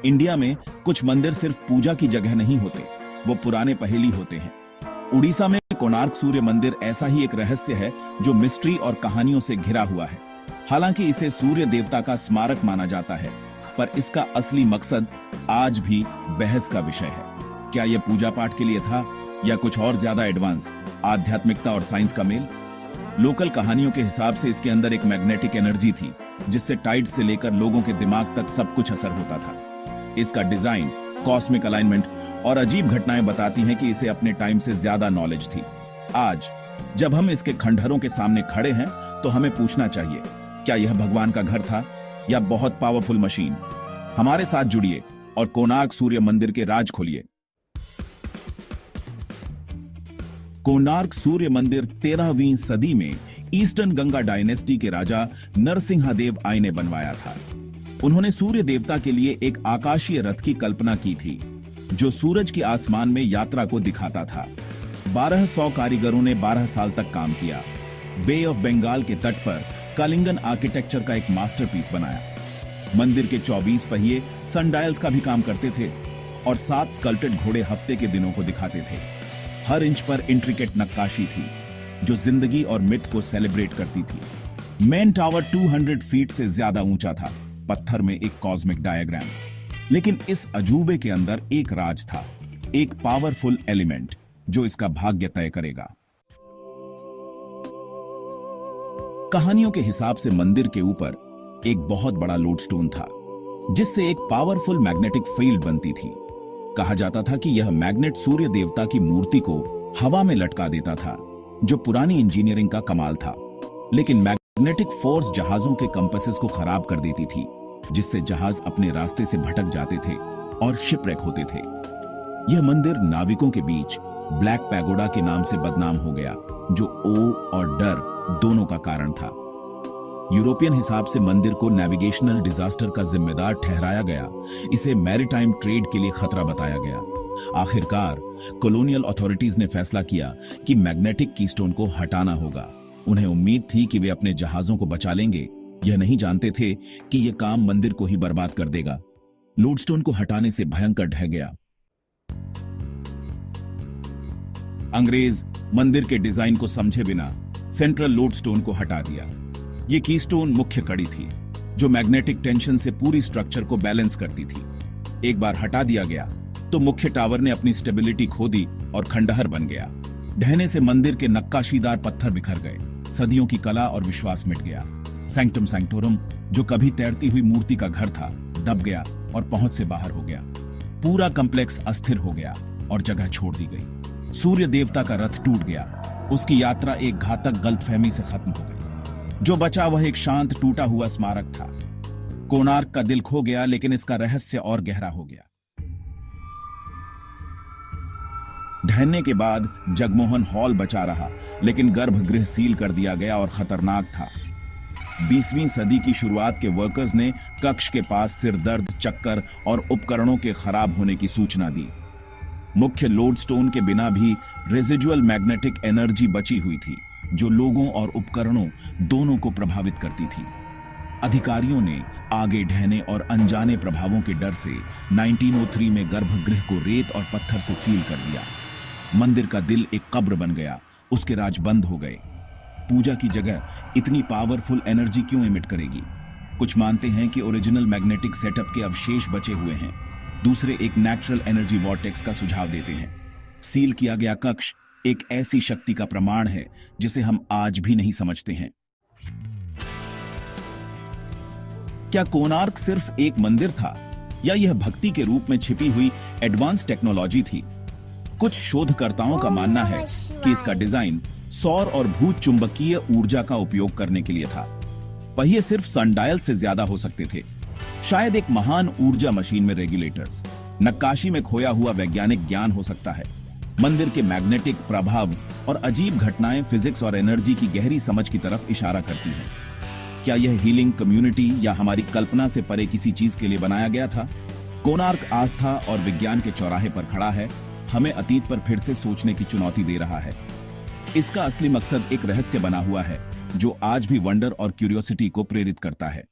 India में कुछ मंदिर सिर्फ पूजा की जगह नहीं होते, वो पुराने पहेली होते हैं। उड़ीसा में कोणार्क सूर्य मंदिर ऐसा ही एक रहस्य है जो मिस्ट्री और कहानियों से घिरा हुआ है। हालांकि इसे सूर्य देवता का स्मारक माना जाता है, पर इसका असली मकसद आज भी बहस का विषय है। क्या यह पूजा पाठ के लिए था या कुछ और ज्यादा एडवांस, आध्यात्मिकता और साइंस का मेल? लोकल कहानियों के हिसाब से इसके अंदर एक मैग्नेटिक एनर्जी थी, जिससे टाइड से लेकर लोगों के दिमाग तक सब कुछ असर होता था। इसका डिजाइन, कॉस्मिक अलाइनमेंट और अजीब घटनाएं बताती हैं कि इसे अपने टाइम से ज्यादा नॉलेज थी। आज जब हम इसके खंडहरों के सामने खड़े हैं तो हमें पूछना चाहिए, क्या यह भगवान का घर था या बहुत पावरफुल मशीन? हमारे साथ जुड़िए और कोणार्क सूर्य मंदिर के राज खोलिए। कोणार्क सूर्य मंदिर 13वीं सदी में ईस्टर्न गंगा डायनेस्टी के राजा नरसिंहदेव आई ने बनवाया था। उन्होंने सूर्य देवता के लिए एक आकाशीय रथ की कल्पना की थी, जो सूरज के आसमान में यात्रा को दिखाता था। 1200 कारीगरों ने 12 साल तक काम किया। बे ऑफ बंगाल के तट पर कलिंगन आर्किटेक्चर का एक मास्टरपीस बनाया। मंदिर के 24 पहिए सनडायल्स का भी काम करते थे और 7 स्कल्प्टेड घोड़े हफ्ते के दिनों को दिखाते थे। हर इंच पर इंट्रिकेट नक्काशी थी, जो जिंदगी और मिथ को सेलिब्रेट करती थी। मेन टावर 200 फीट से ज्यादा ऊंचा था, पत्थर में एक कॉस्मिक डायग्राम। लेकिन इस अजूबे के अंदर एक राज था, एक पावरफुल एलिमेंट जो इसका भाग्य तय करेगा। कहानियों के हिसाब से मंदिर के ऊपर एक बहुत बड़ा लोडस्टोन था, जिससे एक पावरफुल मैग्नेटिक फील्ड बनती थी। कहा जाता था कि यह मैग्नेट सूर्य देवता की मूर्ति को हवा में लटका देता था, जो पुरानी इंजीनियरिंग का कमाल था। लेकिन मैग्नेटिक फोर्स जहाजों के कंपासेस को खराब कर देती थी, जिससे जहाज अपने रास्ते से भटक जाते थे और शिपरेक होते थे। यह मंदिर नाविकों के बीच ब्लैक पैगोडा के नाम से बदनाम हो गया, जो ओ और डर दोनों का कारण था। यूरोपियन हिसाब से मंदिर को नेविगेशनल डिजास्टर का जिम्मेदार ठहराया गया। इसे मैरीटाइम ट्रेड के लिए खतरा बताया गया। आखिरकार कॉलोनियल अथॉरिटीज ने फैसला किया कि मैग्नेटिक कीस्टोन को हटाना होगा। उन्हें उम्मीद थी कि वे अपने जहाजों को बचा लेंगे। यह नहीं जानते थे कि यह काम मंदिर को ही बर्बाद कर देगा। लोडस्टोन को हटाने से भयंकर ढह गया। अंग्रेज मंदिर के डिजाइन को समझे बिना सेंट्रल लोडस्टोन को हटा दिया। यह कीस्टोन मुख्य कड़ी थी, जो मैग्नेटिक टेंशन से पूरी स्ट्रक्चर को बैलेंस करती थी। एक बार हटा दिया गया तो मुख्य टावर ने अपनी स्टेबिलिटी खो दी और खंडहर बन गया। ढहने से मंदिर के नक्काशीदार पत्थर बिखर गए, सदियों की कला और विश्वास मिट गया। सैंक्टम सैंक्टोरम, जो कभी तैरती हुई मूर्ति का घर था, दब गया और पहुंच से बाहर हो गया। पूरा कॉम्प्लेक्स अस्थिर हो गया और जगह छोड़ दी गई। सूर्य देवता का रथ टूट गया। उसकी यात्रा एक घातक गलतफहमी से खत्म हो गई। जो बचा वह एक शांत टूटा हुआ स्मारक था। कोणार्क का दिल खो गया, लेकिन इसका रहस्य और गहरा हो गया। ढहने के बाद जगमोहन हॉल बचा रहा, लेकिन गर्भगृह सील कर दिया गया और खतरनाक था। 20वीं सदी की शुरुआत के वर्कर्स ने कक्ष के पास सिरदर्द, चक्कर और उपकरणों के खराब होने की सूचना दी। मुख्य लोडस्टोन के बिना भी रेजिडुअल मैग्नेटिक एनर्जी बची हुई थी, जो लोगों और उपकरणों दोनों को प्रभावित करती थी। अधिकारियों ने आगे ढहने और अनजाने प्रभावों के डर से 1903 में गर्भगृह को रेत और पत्थर से सील कर दिया। मंदिर का दिल एक कब्र बन गया, उसके राज बंद हो गए। पूजा की जगह इतनी पावरफुल एनर्जी क्यों इमिट करेगी? कुछ मानते हैं कि ओरिजिनल मैग्नेटिक सेटअप के अवशेष बचे हुए हैं। दूसरे एक नेचुरल एनर्जी वॉर्टेक्स का सुझाव देते हैं। सील किया गया कक्ष एक ऐसी शक्ति का प्रमाण है जिसे हम आज भी नहीं समझते हैं। क्या कोणार्क सिर्फ एक मंदिर था, या यह भक्ति के रूप में छिपी हुई एडवांस टेक्नोलॉजी थी? कुछ शोधकर्ताओं का मानना है कि इसका डिजाइन सौर और भूत चुंबकीय ऊर्जा का उपयोग करने के लिए था। पहिए सिर्फ सनडायल से ज्यादा हो सकते थे, शायद एक महान ऊर्जा मशीन में रेगुलेटर्स। नक्काशी में खोया हुआ वैज्ञानिक ज्ञान हो सकता है। मंदिर के मैग्नेटिक प्रभाव और अजीब घटनाएं फिजिक्स और एनर्जी की गहरी समझ की तरफ इशारा करती हैं। क्या यह हीलिंग कम्युनिटी या हमारी कल्पना से परे किसी चीज के लिए बनाया गया था? कोणार्क आस्था और विज्ञान के चौराहे पर खड़ा है, हमें अतीत पर फिर से सोचने की चुनौती दे रहा है। इसका असली मकसद एक रहस्य बना हुआ है, जो आज भी वंडर और क्यूरियोसिटी को प्रेरित करता है।